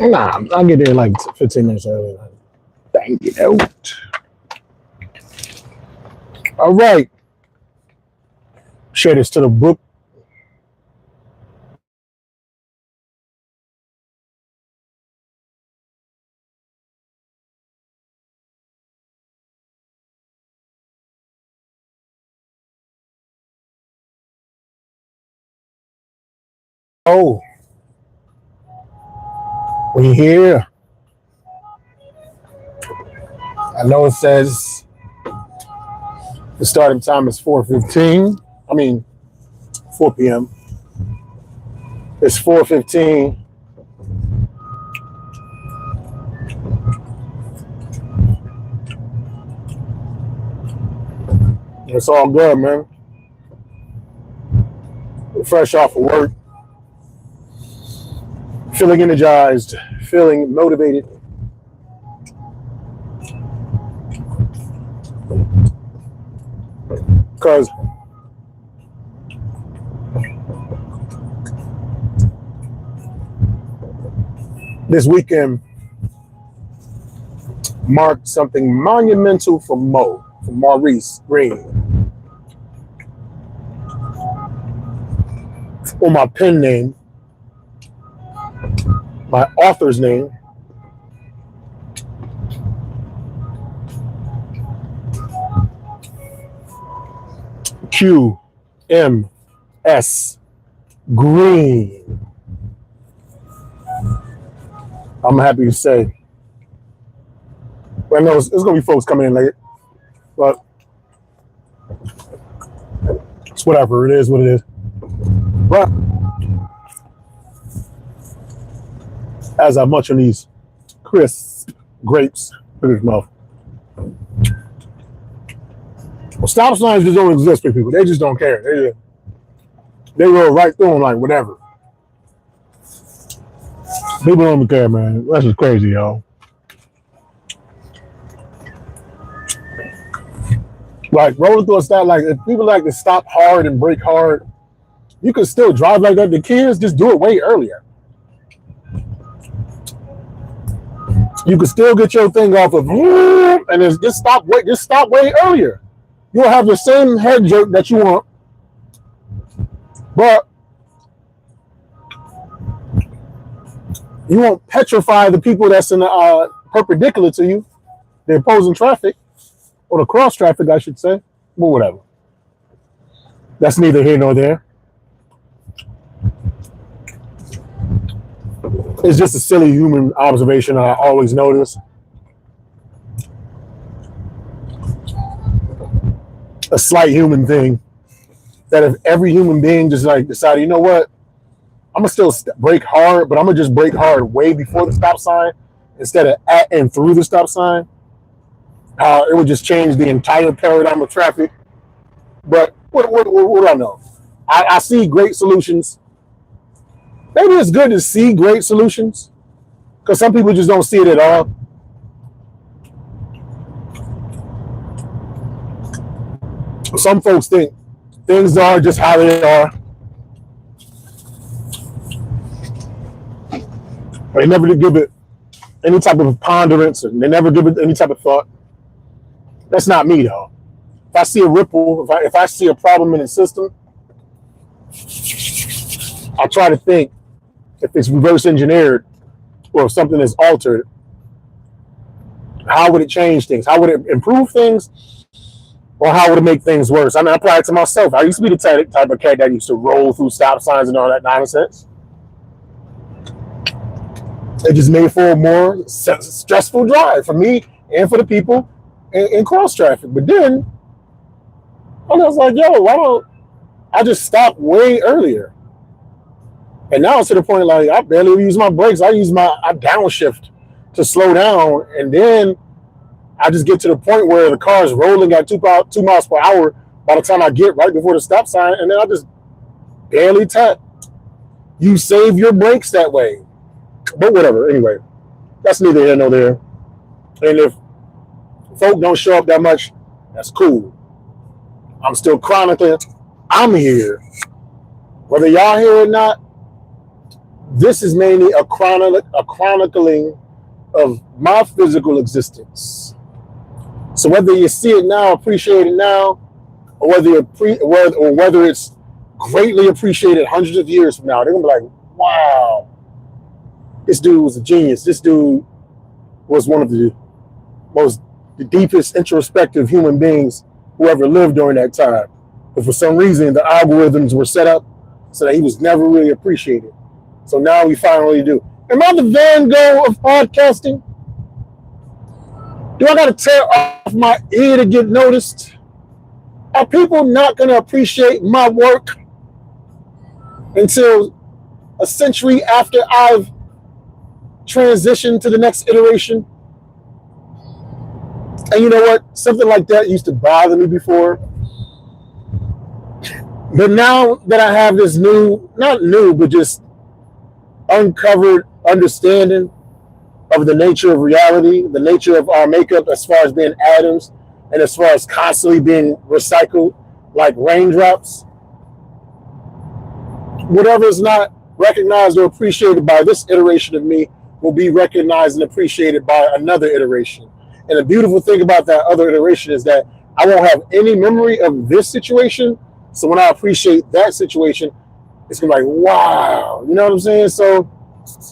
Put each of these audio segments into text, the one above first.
Nah, I'll get there like 15 minutes early. Bang it out. All right. Share this to the book. Oh, we here. I know it says the starting time is 4:15. I mean 4 p.m. It's 4:15. It's all good, man. We're fresh off of work, feeling energized, feeling motivated. Because this weekend marked something monumental for Maurice Green. Or my pen name, my author's name, QMS Green. I'm happy to say. I know it's going to be folks coming in late, but it's whatever. It is what it is. But as I munch on these crisp grapes in his mouth, well, stop signs just don't exist for people. They just don't care. They roll right through them like whatever. People don't even care, man. That's just crazy, y'all. Like rolling through a stop, like if people like to stop hard and brake hard, you can still drive like that. The kids just do it way earlier. You can still get your thing off of and just stop way earlier. You'll have the same head jerk that you want, but you won't petrify the people that's in the perpendicular to you, the opposing traffic, or the cross traffic, I should say. Well, whatever. That's neither here nor there. It's just a silly human observation I always notice. A slight human thing that if every human being just like decided, you know what, I'm gonna still brake hard, but I'm gonna just brake hard way before the stop sign instead of at and through the stop sign. It would just change the entire paradigm of traffic. But what do I know? I see great solutions. Maybe it's good to see great solutions because some people just don't see it at all. Some folks think things are just how they are. They never give it any type of ponderance, and they never give it any type of thought. That's not me, though. If I see a ripple, if I see a problem in the system, I try to think if it's reverse engineered or if something is altered, how would it change things? How would it improve things? Or how would it make things worse? I mean, I apply it to myself. I used to be the type of cat that used to roll through stop signs and all that nonsense. It just made for a more stressful drive for me and for the people in cross traffic. But then I was like, yo, why don't I just stop way earlier? And now it's to the point like I barely use my brakes. I downshift to slow down, and then I just get to the point where the car is rolling at 2 miles per hour by the time I get right before the stop sign, and then I just barely tap. You save your brakes that way. But whatever, anyway, that's neither here nor there. And if folk don't show up that much, that's cool. I'm still chronicling. I'm here. Whether y'all here or not, This is mainly a chronicling of my physical existence. So whether you see it now, appreciate it now, or whether it's greatly appreciated hundreds of years from now, they're gonna be like, wow, this dude was a genius. This dude was one of the deepest introspective human beings who ever lived during that time. But for some reason, the algorithms were set up so that he was never really appreciated. So now we finally do. Am I the Van Gogh of podcasting? Do I gotta tear off my ear to get noticed? Are people not gonna appreciate my work until a century after I've transitioned to the next iteration? And you know what? Something like that used to bother me before. But now that I have this not new, but just uncovered understanding of the nature of reality, the nature of our makeup as far as being atoms, and as far as constantly being recycled like raindrops, whatever is not recognized or appreciated by this iteration of me will be recognized and appreciated by another iteration. And the beautiful thing about that other iteration is that I won't have any memory of this situation. So when I appreciate that situation, it's gonna be like, wow, you know what I'm saying? So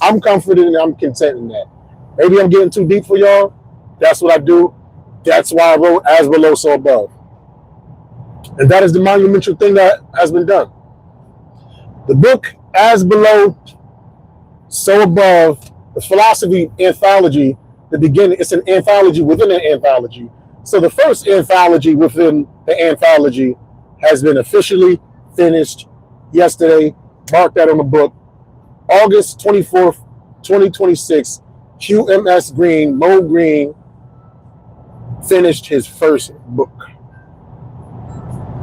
I'm comforted and I'm content in that. Maybe I'm getting too deep for y'all. That's what I do. That's why I wrote As Below, So Above. And that is the monumental thing that has been done. The book, As Below, So Above, the philosophy anthology, the beginning, it's an anthology within an anthology. So the first anthology within the anthology has been officially finished yesterday. Mark that on the book. August 24th, 2026, QMS Green, Mo Green, finished his first book.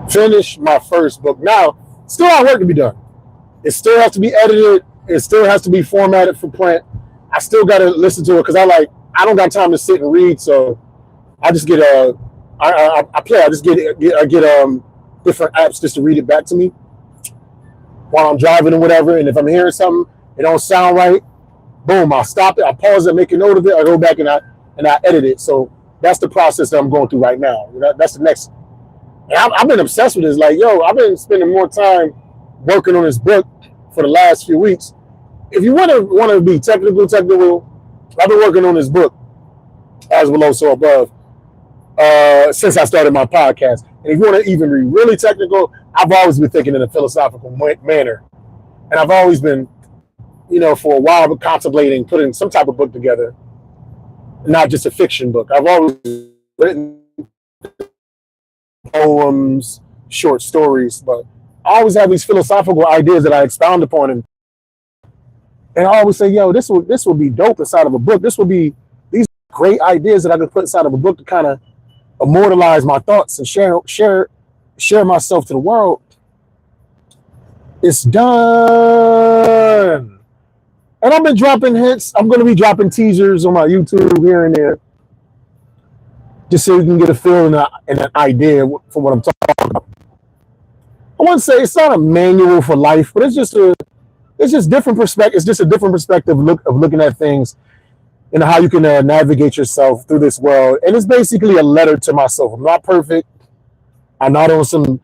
Finished my first book. Now, still have work to be done. It still has to be edited. It still has to be formatted for print. I still got to listen to it because I don't got time to sit and read. So I just get I just get different apps just to read it back to me while I'm driving and whatever. And if I'm hearing something, it don't sound right, boom, I'll stop it. I pause it, make a note of it. I go back and I edit it. So that's the process that I'm going through right now. That's the next. And I've been obsessed with this. Like, yo, I've been spending more time working on this book for the last few weeks. If you want to be technical, I've been working on this book, As Below, So Above, since I started my podcast. And if you want to even be really technical, I've always been thinking in a philosophical manner. And I've always been, for a while, contemplating putting some type of book together, not just a fiction book. I've always written poems, short stories, but I always have these philosophical ideas that I expound upon. And I always say, yo, this will be dope inside of a book. This will be these great ideas that I could put inside of a book to kind of immortalize my thoughts and share myself to the world. It's done. And I've been dropping hints. I'm going to be dropping teasers on my YouTube here and there, just so you can get a feel and an idea for what I'm talking about. I wouldn't say it's not a manual for life, but it's just different perspective. It's just a different perspective of looking at things and how you can navigate yourself through this world. And it's basically a letter to myself. I'm not perfect. I'm not on some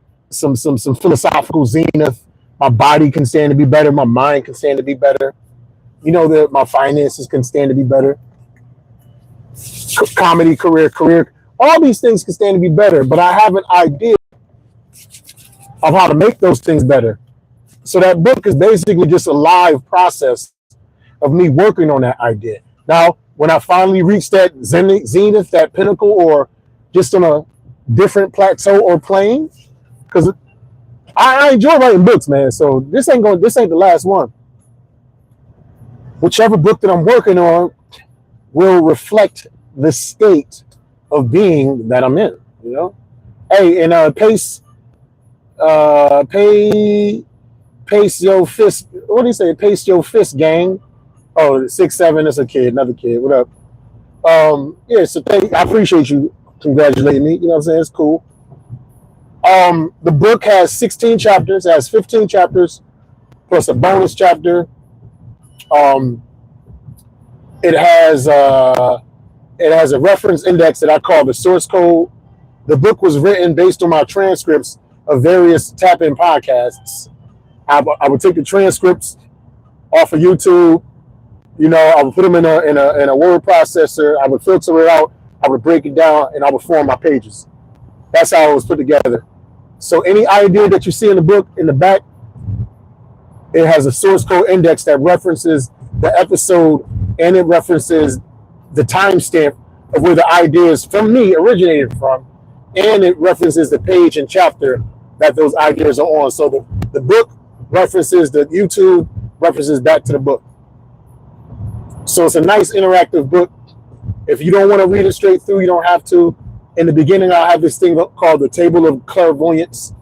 philosophical zenith. My body can stand to be better. My mind can stand to be better. That my finances can stand to be better. Comedy, career. All these things can stand to be better, but I have an idea of how to make those things better. So that book is basically just a live process of me working on that idea. Now, when I finally reach that zenith, that pinnacle, or just on a different plateau or plane, because I enjoy writing books, man. So this ain't the last one. Whichever book that I'm working on will reflect the state of being that I'm in. Hey, and pace your fist. What do you say? Pace your fist, gang. Oh, 6'7", that's a kid, another kid. What up? Yeah, so I appreciate you congratulating me. You know what I'm saying? It's cool. The book has 16 chapters. It has 15 chapters plus a bonus chapter. Um, it has a reference index that I call the source code. The book was written based on my transcripts of various tap-in podcasts. I would take the transcripts off of YouTube. I would put them in a word processor. I would filter it out. I would break it down, and I would form my pages. That's how it was put together. So any idea that you see in the book, in the back, it has a source code index that references the episode, and it references the timestamp of where the ideas from me originated from, and it references the page and chapter that those ideas are on. So the book references the YouTube, references back to the book. So it's a nice interactive book. If you don't want to read it straight through, you don't have to. In the beginning, I have this thing called the table of clairvoyants.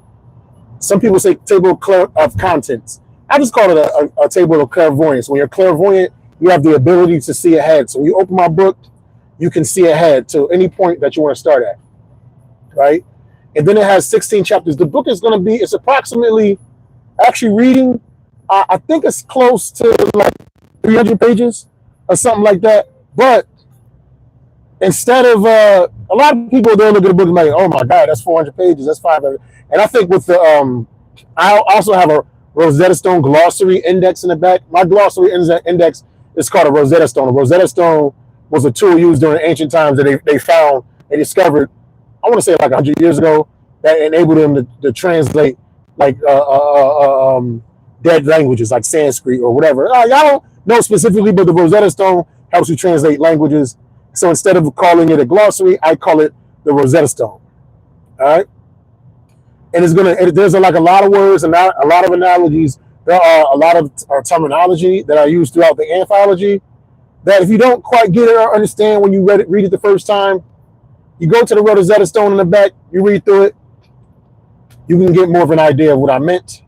Some people say table of contents. I just call it a table of clairvoyance. When you're clairvoyant, you have the ability to see ahead. So when you open my book, you can see ahead to any point that you want to start at, right? And then it has 16 chapters. The book is going to be, it's approximately, actually reading, I think it's close to like 300 pages or something like that. But instead of, a lot of people don't look at the book and like, oh my God, that's 400 pages, that's 500. And I think with the, I also have a Rosetta Stone glossary index in the back. My glossary index is called a Rosetta Stone. A Rosetta Stone was a tool used during ancient times that they discovered, I want to say like 100 years ago, that enabled them to translate like dead languages like Sanskrit or whatever. Y'all don't know specifically, but the Rosetta Stone helps you translate languages. So instead of calling it a glossary, I call it the Rosetta Stone. All right. And there's like a lot of words and a lot of analogies. There are a lot of terminology that I use throughout the anthology that if you don't quite get it or understand when you read it the first time, you go to the Rosetta Stone in the back, you read through it, you can get more of an idea of what I meant.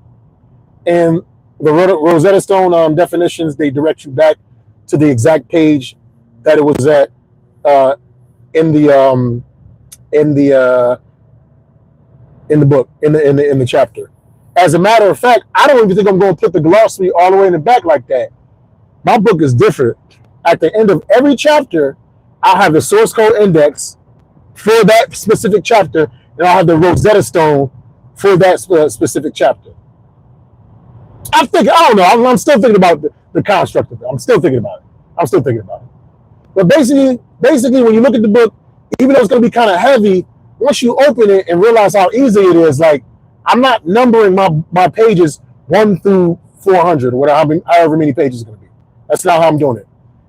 And the Rosetta Stone definitions, they direct you back to the exact page that it was at in the book, in the chapter. As a matter of fact, I don't even think I'm going to put the glossary all the way in the back like that. My book is different. At the end of every chapter, I'll have the source code index for that specific chapter, and I'll have the Rosetta Stone for that specific chapter. I don't know. I'm still thinking about the construct of it. I'm still thinking about it. But basically, when you look at the book, even though it's going to be kind of heavy, once you open it and realize how easy it is, like I'm not numbering my pages 1 through 400 or whatever, however many pages it's going to be. That's not how I'm doing it.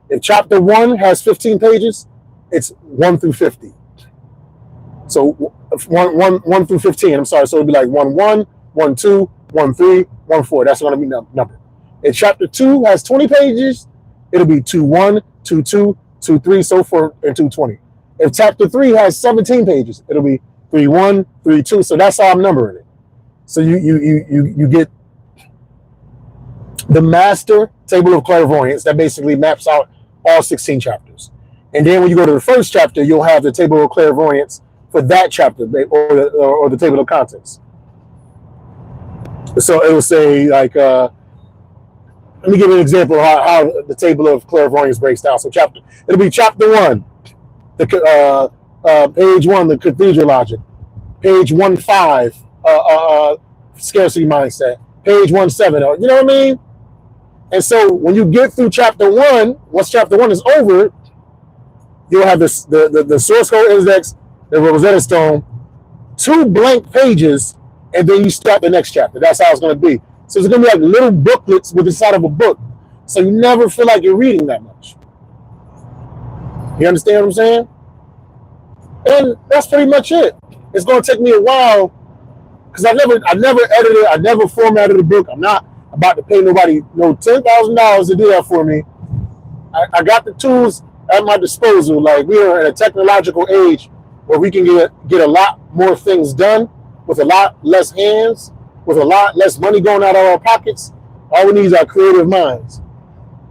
If chapter 1 has 15 pages, it's 1 through 50. So 1 through 15. I'm sorry. So it'll be like 1-1, 1-2, 1-3, 1-4. That's going to be number. If chapter 2 has 20 pages, it'll be 2-1, 2-2, 2-3, so forth, and 2-20. If chapter 3 has 17 pages, it'll be 3-1, 3-2. So that's how I'm numbering it. So you get the master table of clairvoyance that basically maps out all 16 chapters. And then when you go to the first chapter, you'll have the table of clairvoyance for that chapter or the table of contents. So it will say like, let me give you an example of how the table of clairvoyance breaks down. So it'll be chapter 1, page 1, the cathedral logic. Page 1.5, scarcity mindset. Page 1.7, you know what I mean? And so when you get through chapter 1, once chapter 1 is over, you'll have the source code index, the Rosetta Stone, 2 blank pages, and then you start the next chapter. That's how it's going to be. So it's going to be like little booklets with the side of a book. So you never feel like you're reading that much. You understand what I'm saying? And that's pretty much it. It's going to take me a while because I never edited, I never formatted the book. I'm not about to pay nobody $10,000 to do that for me. I got the tools at my disposal. Like we are in a technological age where we can get a lot more things done with a lot less hands, with a lot less money going out of our pockets. All we need is our creative minds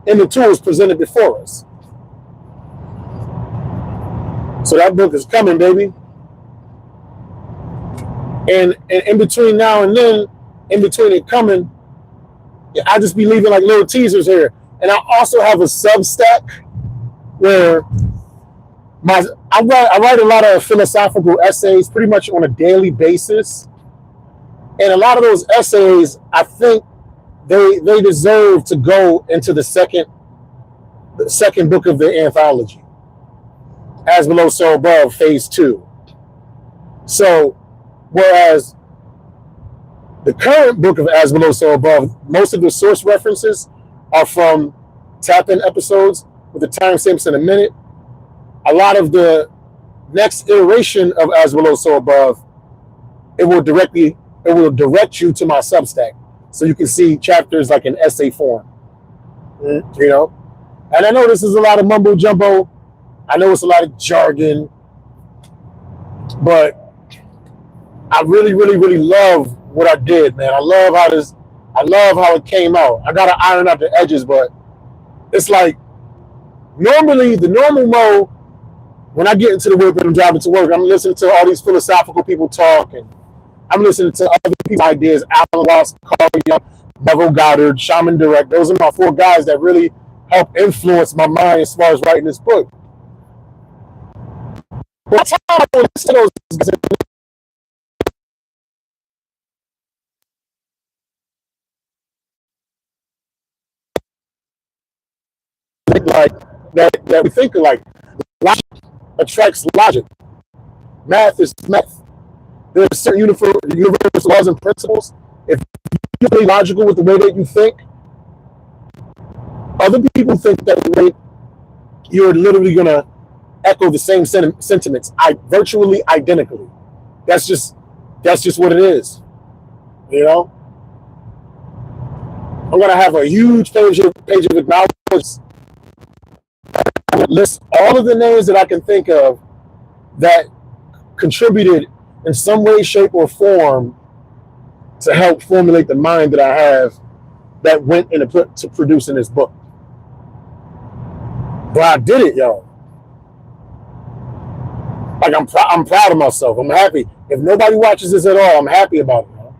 and the tools presented before us. So that book is coming, baby. And in between now and then, in between it coming, I just be leaving like little teasers here. And I also have a Substack where I write a lot of philosophical essays pretty much on a daily basis. And a lot of those essays, I think they deserve to go into the second book of the anthology, As Below, So Above, Phase 2. So, whereas the current book of As Below, So Above, most of the source references are from tap-in episodes with the timestamps in a minute. A lot of the next iteration of As Below, So Above, it will direct you to my Substack, so you can see chapters like in essay form. You know, and I know this is a lot of mumbo jumbo. I know it's a lot of jargon, but I really, really, really love what I did, man. I love how it came out. I gotta iron out the edges, but it's like normally the normal mode when I get into the whip and I'm driving to work, I'm listening to all these philosophical people talk, and I'm listening to other people's ideas. Alan Watts, Carl Jung, Neville Goddard, Shaman Direct. Those are my 4 guys that really help influence my mind as far as writing this book. By the time I listen to those, like that we think of, like logic attracts logic. Math is math. There's certain universal laws and principles. If you're really logical with the way that you think, other people think that way you're literally gonna echo the same sentiments, virtually identically. That's just what it is. You know, I'm gonna have a huge page of acknowledgements. List all of the names that I can think of that contributed in some way, shape, or form to help formulate the mind that I have that went into producing this book. But I did it, yo. Like I'm proud of myself. I'm happy. If nobody watches this at all, I'm happy about it. Yo.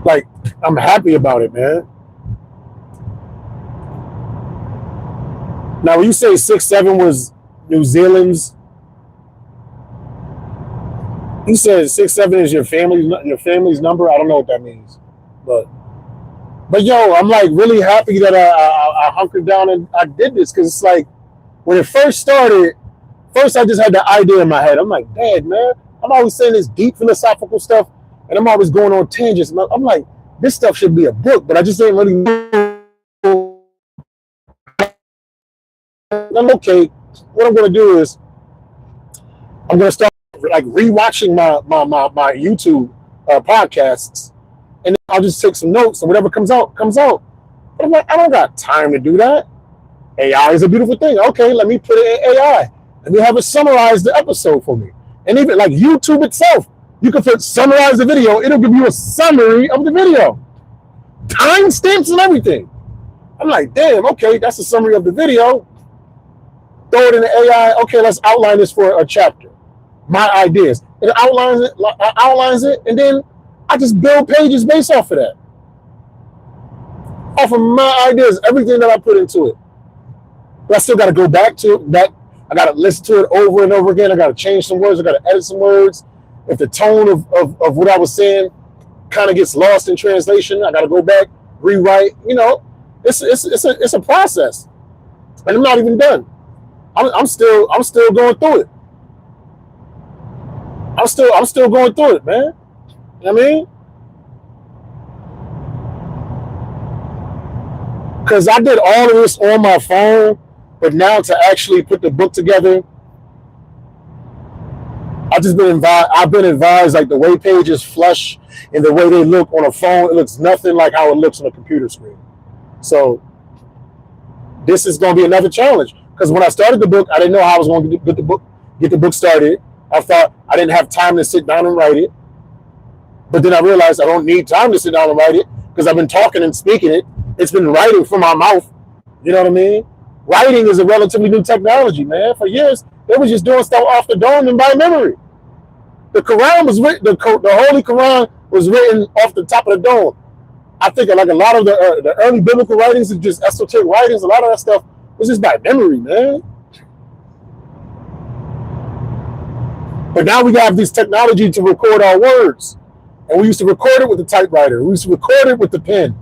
Like, I'm happy about it, man. Now, when you say 6'7" was New Zealand's, you said 6'7" is your family's number. I don't know what that means, but yo, I'm like really happy that I hunkered down and I did this, because it's like when it first started, first I just had the idea in my head. I'm like, Dad, man, I'm always saying this deep philosophical stuff, and I'm always going on tangents. I'm like, this stuff should be a book, but I just ain't really know. I'm okay. What I'm gonna do is I'm gonna start like rewatching my YouTube podcasts, and then I'll just take some notes, and whatever comes out. But I'm like, I don't got time to do that. AI is a beautiful thing. Okay, let me put it in AI. Let me have it summarize the episode for me. And even like YouTube itself, you can put summarize the video. It'll give you a summary of the video, timestamps and everything. I'm like, damn, okay, that's a summary of the video. Throw it in the AI. Okay, let's outline this for a chapter. My ideas. It outlines it, and then I just build pages based off of that. Off of my ideas, everything that I put into it. But I still got to go back to that. I got to listen to it over and over again. I got to change some words. I got to edit some words. If the tone of what I was saying kind of gets lost in translation, I got to go back, rewrite. You know, it's a process, and I'm not even done. I'm still going through it. I'm still going through it, man. You know what I mean? Because I did all of this on my phone, but now to actually put the book together, I've been advised like the way pages flush and the way they look on a phone, it looks nothing like how it looks on a computer screen. So this is going to be another challenge. Because when I started the book, I didn't know how I was going to get the book started. I thought I didn't have time to sit down and write it. But then I realized I don't need time to sit down and write it, because I've been talking and speaking it. It's been writing from my mouth. You know what I mean? Writing is a relatively new technology, man. For years, they was just doing stuff off the dome and by memory. The Quran was written. The Holy Quran was written off the top of the dome. I think like a lot of the early biblical writings and just esoteric writings, a lot of that stuff was just by memory, man. But now we have this technology to record our words. And we used to record it with the typewriter. We used to record it with the pen.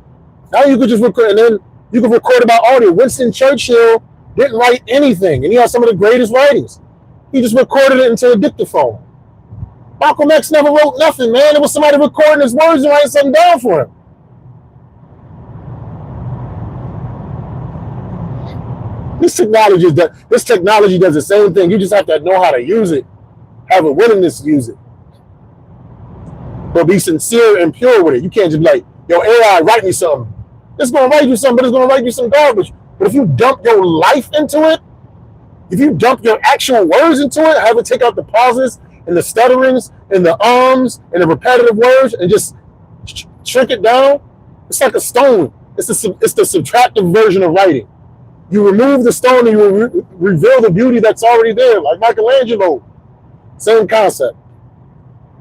Now you could just record, and then you can record about audio. Winston Churchill didn't write anything, and he has some of the greatest writings. He just recorded it into a dictaphone. Malcolm X never wrote nothing, man. It was somebody recording his words and writing something down for him. This technology does the same thing. You just have to know how to use it, have a willingness to use it, but be sincere and pure with it. You can't just be like, yo, AI, write me something. It's going to write you something, but it's going to write you some garbage. But if you dump your life into it, if you dump your actual words into it, have it take out the pauses and the stutterings and the ums and the repetitive words and just shrink it down, it's like a stone. It's the subtractive version of writing. You remove the stone and you reveal the beauty that's already there, like Michelangelo. Same concept.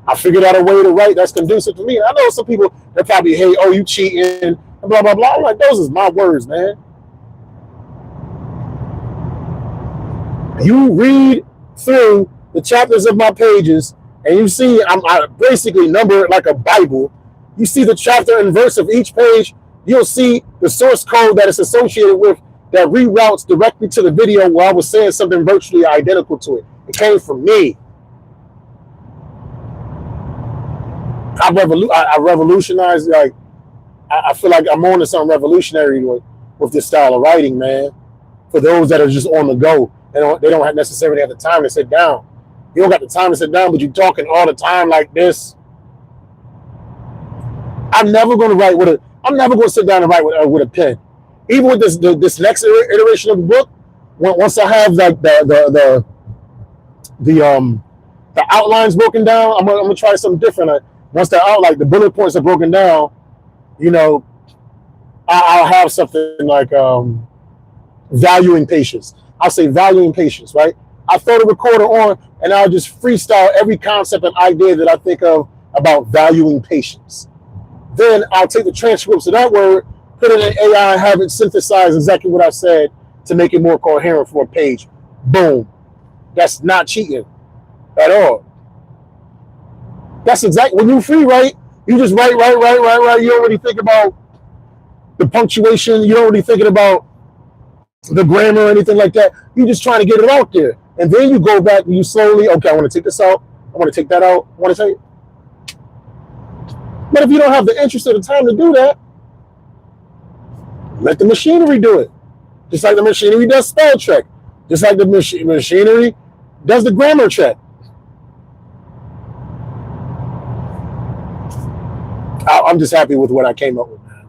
I figured out a way to write that's conducive to me. I know some people that probably hate, oh, you cheating, and blah, blah, blah. I'm like, those is my words, man. You read through the chapters of my pages, and you see I basically number it like a Bible. You see the chapter and verse of each page. You'll see the source code that it's associated with that reroutes directly to the video where I was saying something virtually identical to it. It came from me. I revolutionized, like, I feel like I'm on to something revolutionary with this style of writing, man. For those that are just on the go, they don't necessarily have the time to sit down. You don't got the time to sit down, but you're talking all the time like this. I'm never going to sit down and write with a pen. Even with this next iteration of the book, once I have like the outlines broken down, I'm gonna try something different. Once the bullet points are broken down, you know, I'll have something like valuing patience. I'll say valuing patience, right? I'll throw the recorder on and I'll just freestyle every concept and idea that I think of about valuing patience. Then I'll take the transcripts of that word, put it in AI, have it synthesize exactly what I said to make it more coherent for a page. Boom. That's not cheating at all. That's exactly when you free write, you just write. You don't really think about the punctuation. You don't really thinking about the grammar or anything like that. You're just trying to get it out there. And then you go back and you slowly, okay, I want to take this out. I want to take that out. I want to take it. But if you don't have the interest or the time to do that, let the machinery do it. Just like the machinery does spell check. Just like the machinery does the grammar check. I'm just happy with what I came up with, man.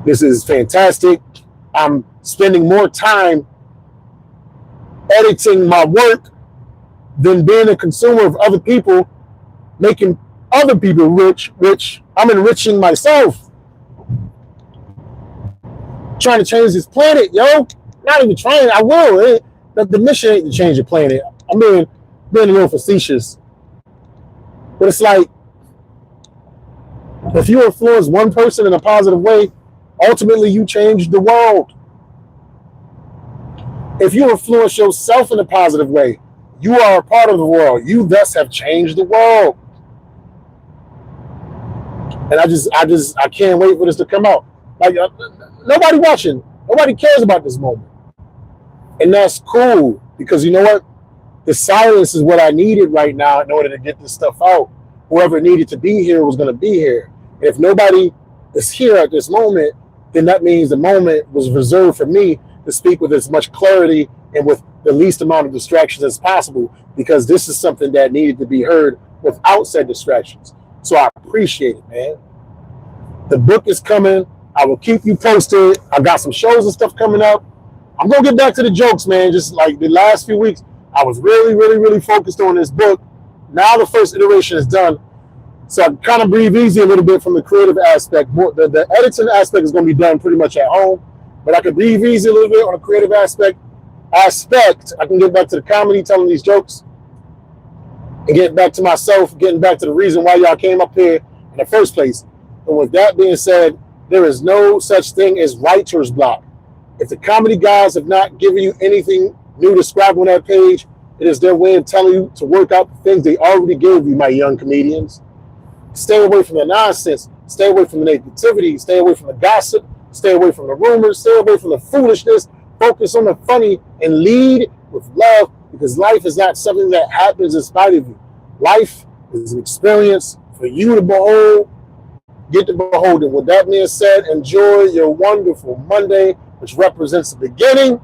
This is fantastic. I'm spending more time editing my work than being a consumer of other people, making other people rich. I'm enriching myself. Trying to change this planet, yo. Not even trying. I will. The mission ain't to change the planet. I'm being a little facetious. But it's like, if you influence one person in a positive way, ultimately you change the world. If you influence yourself in a positive way, you are a part of the world. You thus have changed the world. And I can't wait for this to come out. Like, nobody watching, nobody cares about this moment. And that's cool, because you know what? The silence is what I needed right now in order to get this stuff out. Whoever needed to be here was going to be here. If nobody is here at this moment, then that means the moment was reserved for me to speak with as much clarity and with the least amount of distractions as possible, because this is something that needed to be heard without said distractions. So I appreciate it, man. The book is coming. I will keep you posted. I got some shows and stuff coming up. I'm going to get back to the jokes, man. Just like the last few weeks, I was really focused on this book. Now the first iteration is done. So I kind of breathe easy a little bit from the creative aspect. The editing aspect is going to be done pretty much at home. But I can breathe easy a little bit on the creative aspect. I can get back to the comedy, telling these jokes. and getting back to myself, getting back to the reason why y'all came up here in the first place. And with that being said, there is no such thing as writer's block. If the comedy guys have not given you anything new to scribe on that page, it is their way of telling you to work out the things they already gave you, my young comedians. Stay away from the nonsense. Stay away from the negativity. Stay away from the gossip. Stay away from the rumors. Stay away from the foolishness. Focus on the funny and lead with love, because life is not something that happens in spite of you. Life is an experience for you to behold. Get to behold it. With that being said, enjoy your wonderful Monday, which represents the beginning.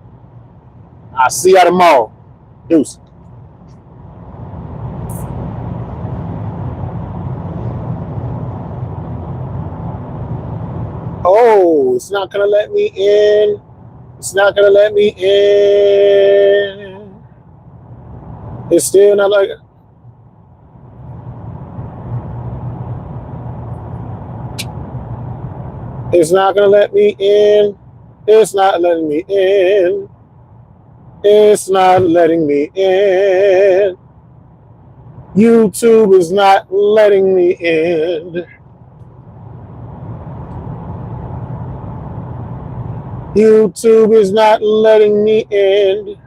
I'll see you tomorrow. Deuce. Oh, it's not going to let me in. It's not going to let me in. It's still not like... It's not going to let me in. It's not letting me in. It's not letting me in. YouTube is not letting me in. YouTube is not letting me in.